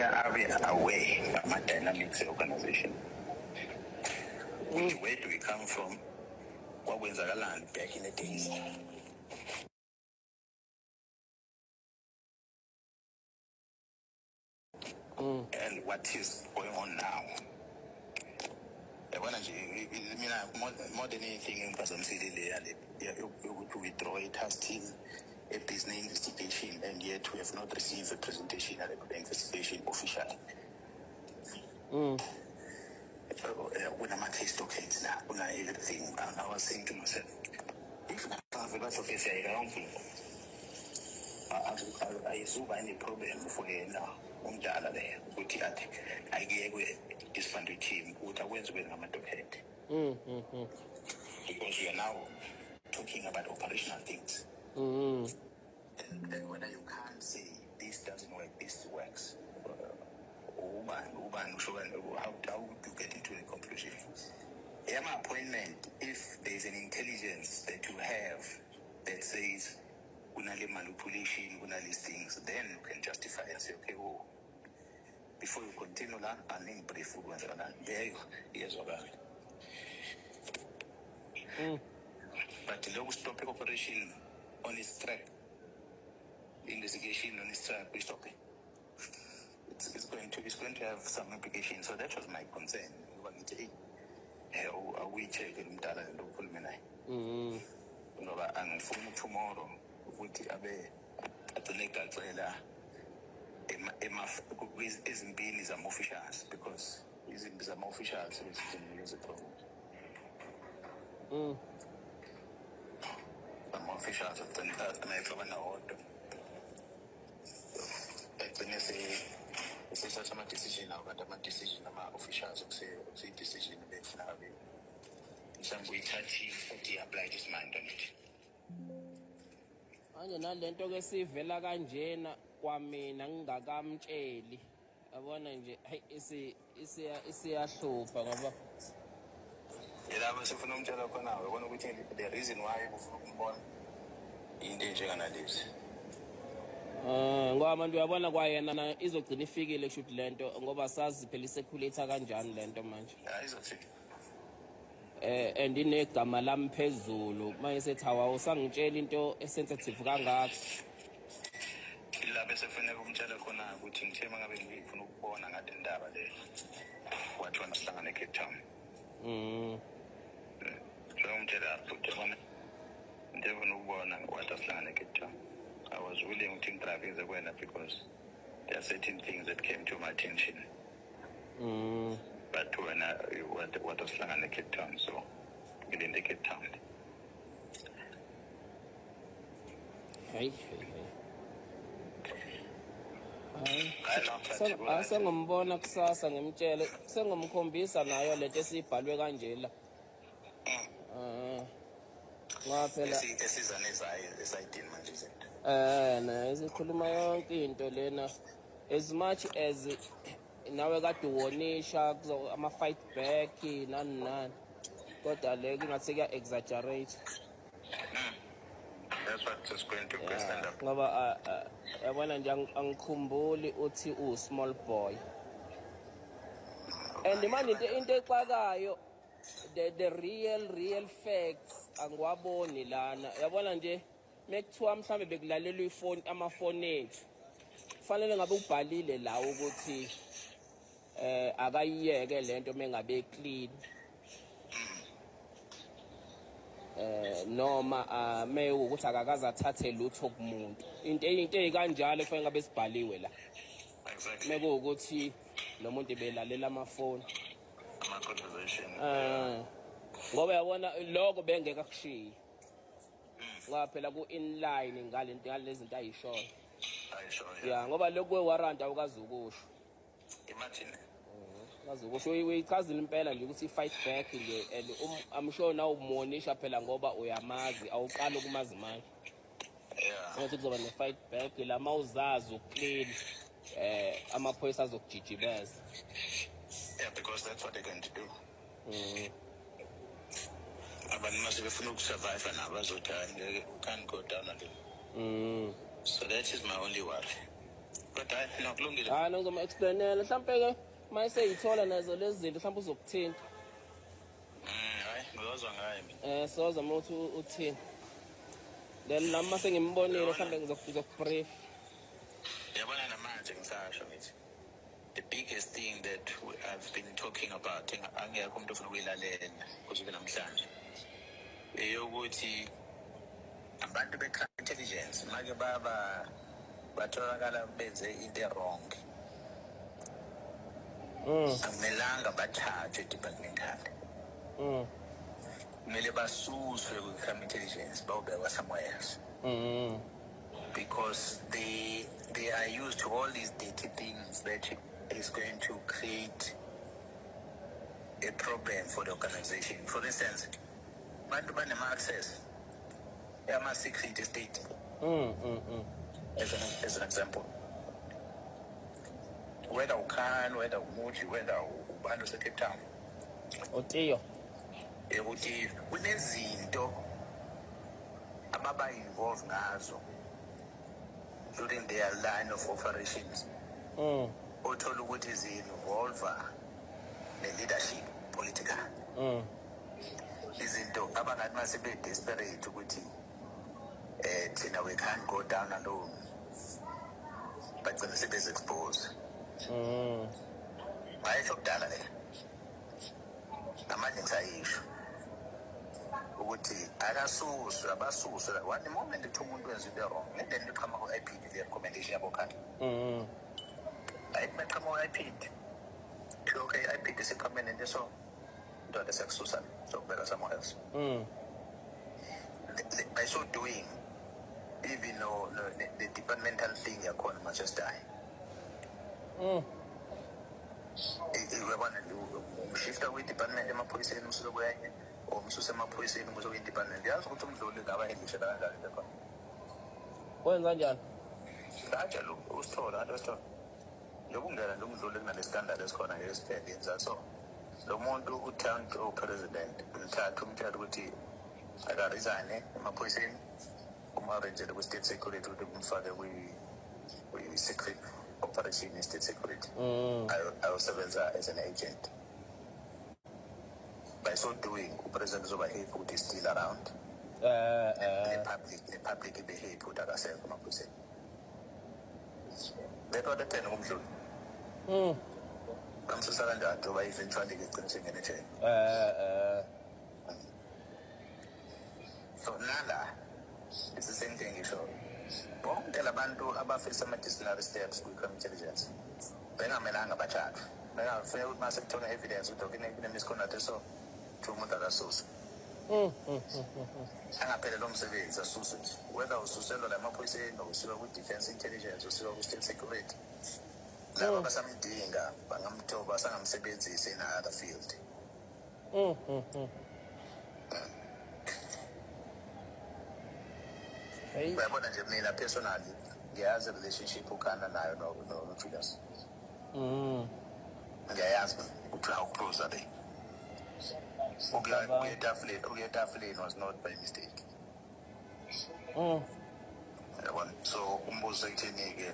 aware of my dynamics organization. Where do we come from? What was our land back in the days? And what is going on now? More than anything in person, to withdraw it has still a business investigation, and yet we have not received a presentation at the investigation officially. When I'm at least okay, now, when I everything, I was saying to myself, if I have a lot of essay around people, I saw any problem for now. There, I gave this funding team with a wins with head. Because we are now talking about operational things. And whether you can't say this doesn't work, this works. How would you get into a conclusion? In my appointment, if there's an intelligence that you have that says unali manipulation, unali things, then you can justify and say, okay, before you continue that, I need brief food once there you here's what But the lowest topic operation on its track, investigation on its track, we stop it. It's going to have some implications. So that was my concern. We check in Dala and local Menai. And for tomorrow, with the at the legal trailer, isn't being some officials because isn't some officials so it's use it. Some officials have done that and I come now. It's such a decision now, but a decision of officials say decision based now. Some way touchy, but he applied his mind on it. Manje nalento ke sivela kanjena kwamina ngingakamtsheli yabona nje hey isiyahlupha ngoba yilabo sifuna umtshela khona ubona ukuthi the reason why ufuna ukumbona into enjengana lezi ngoba abantu uyabona kwayena izogcina ifikile shoot lento ngoba sazi phela iseculator kanjani lento manje izofika and inegama lami phezulu manje sethi awusangitshela into esensitive kangaka ilabe sefuneka umtshela khona ukuthi ngithe mangabe ngifuna ukubona ngade indaba le wathi wena sihlangana eCape Town so umtshela ukuthi bona ndifuna ukubona wathi sihlangana eCape Town. I was willing to driving the weather because there are certain things that came to my attention. But when what was in the Cape Town, so within the Cape Town. Hey. Sengimbona kusasa ngimtshele sengimkhombisa nayo lento esibhalwe kanje la. Ngaphela esizana esayidini manje izinto. Na isikhuluma yonke into lena as much as nawe kade uwonisha ama fight back nani kodwa le kungathi kuya exaggerate. That's what is going to stand up. Ngoba yabona nje angikhumbuli uthi small boy and manje into exakayo the real facts angiwaboni lana yabona nje mekuthiwa mhlambe bekulalela ifoni amafoni ethu kufanele ngabe ubhalile la ukuthi akayiyeke lento mengabe clean noma ukuthi akakaza athathe lutho kumuntu into ezikanjalo kufanele ngabe sibhaliwe la exactly mekuwukuthi nomuntu ebelalela amafoni ama conversation ngoba yabona lokho bengeka kushiya ngaphela ku inline ngalezi zinto ayishoyo yeah ngoba lokwe warrant awukazi ukusho imagine ngazukusho uyichazile impela nje ukuthi fight back nje and I'm sure now umuonisha phela ngoba uyamazi awuqala ukumazi manje ukuthi kuzoba ne fight back la mawuzazi uclean amaphoyisa azokujijibeza because that's what they're going to do abantu mase befuna ukusurvive nabo bazothi you can't go down on them so that is my only worry kodwa nokulungile. Ngizoma-explainela mhlawumpe-ke uma eseyithola nazo lezi zinto mhlawumpe uzokuthinta. Hayi ngiyozwa ngayo mina. Sizozama ukuthi uthini. Then nami uma sengimbonile mhlawumpe ngizokubrief. Yabona namanje ngisasho ngithi the biggest thing that I've been talking about angekho umuntu ofuna ukuyilalela kuze kube namhlanje eyokuthi abantu be-crime intelligence make batholakala benze into wrong. Akumelanga bathathwe departmentally. Kumele basuswe kwi-crime intelligence bawubekwa somewhere else. Because they are used to all these dirty things that is going to create a problem for the organization. For instance, bantu banema-access yama-secret estate. As an example, whether uKhan, whether uMuji, whether ubani ose-Cape Town, Otiyo, ukuthi kunezinto ababa-involve ngazo during their line of operations. Othola ukuthi zi-involva ne-leadership political. Izinto abangathi mase be-desperate ukuthi thina we can't go down alone. Bagcina sebezi-expose. Bayisho kudala le. Namanje ngisayisho ukuthi akasuswe abasuswe one moment ukuthi umuntu wenza into wrong then liqhama ku-IPD le-recommendation yabo khani. Hayi baqhama ku-IPD okay i-IPD siqhame nento so ndoda sekususa sokubeka somewhere else. By so doing even no the departmental thing yakhona Manchester uyabona umshifta kwi-department emaphoyiseni usuke kwenye or umsuse emaphoyiseni ukuze kwi-department yazi ukuthi umdluli ngaba edlishela kanjani lekhona wenza kanjani kanjalo usithola kanti usithola yokungena lo mdluli kunale-scandal esikhona ngesiphethe yenza so lo muntu uthant president mthatha umtshela ukuthi akarizane emaphoyiseni umarengele kwi-state security ukuthi kumfake kwi-secret operation ye-state security. Ayosebenza as an agent. By so doing upresident uzobahave ukuthi is still around. The public behave ukuthi akasekho emaphoyiseni. Bekode phela kumdluli bamsusa kanjani njengoba eventually-ke egcina sengene ejele. So nala it's the same thing ngisho bonke labantu abafisa ama-disciplinary steps kwi-crime intelligence bengamelanga bathathwe bengafanele ukuthi mase kuthola evidence ukuthi kune-misconduct so kuthi umuntu akasuswe angaphele lo msebenzi asuswe nje whether ususelwa la emaphoyiseni or usuka kwi-defense intelligence usuka kwi-state security laba basamdinga bangamthoba sangamsebenzisi in another field. Uyabona nje mina personally ngiyazi relationship ukhana nayo no-Julius. Ngiyayazi ukuthi how-close are they. Ukuya etafuleni was not by mistake. Yabona so umbuzo ekutheni-ke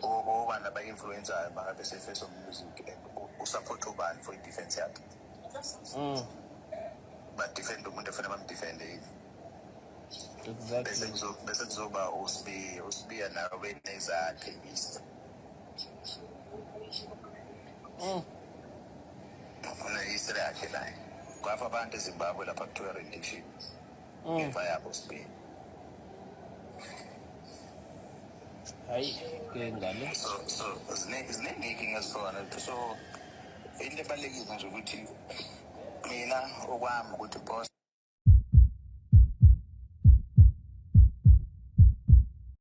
obani aba-influenzayo bangabe se-face of music usupport ubani for i-defense yakhe. Badefende umuntu efuna bamdefende yini. Exactly. Bese kuzoba usibiya nawe nezakhe east. Une-history yakhe naye. Kwafa abantu eZimbabwe lapha kuthiwa rendition. Ngemva yabo usibiya. Hayi ngengane. So ziningi inkinga ezikhona. So into ebalulekile nje ukuthi mina okwami ukuthi boss